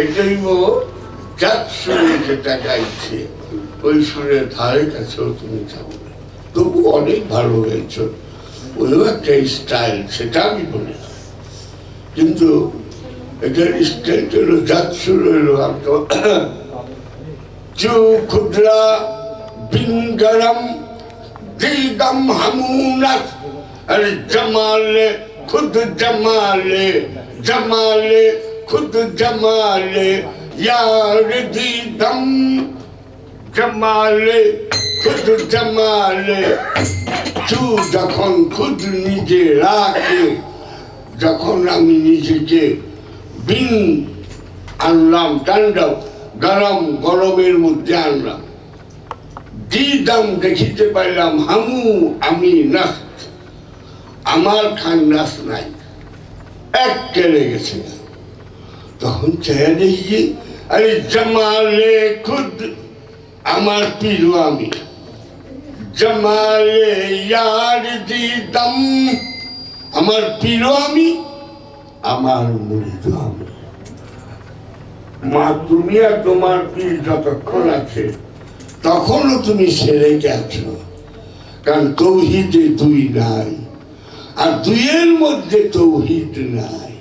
এটাই চাঁদ সুরে যেটা গাইছে ওই সুরের ধারে কাছেও তুমি যাও না, তবু অনেক ভালো হয়েছ, ওইও একটা স্টাইল, সেটা আমি বলি না, কিন্তু এটার স্টাইলটা হলো চাঁদ সুর হলো চু খুদরা বিন গরম দিলদম হামুনাস আর জমালে खुद जमाले जमाले खुद जमाले यार दी दम जमाले खुद जमाले तू যখন খুদ নিজে রাখে, যখন আমি নিজেকে বিন আনলাম তাণ্ডব গরম গরমের মধ্যে আনলাম, দিদাম দেখিতে পাইলাম হামু আমি নাস আমার খান্নাস নাই, এক কেড়ে গেছে। তখন চেয়ে দেখি আরে জমালে খুদ আমার পীর আমি, জমালে ইয়ার দিদম আমার পীর আমি, আমার মুরিদ আমি। মা তুমি আর তোমার পীর যতক্ষণ আছে তখনও তুমি সেরে গেছো, কারণ তৌহিদে দুই নাই, আর দুইয়ের মধ্যে তৌহিদ নাই।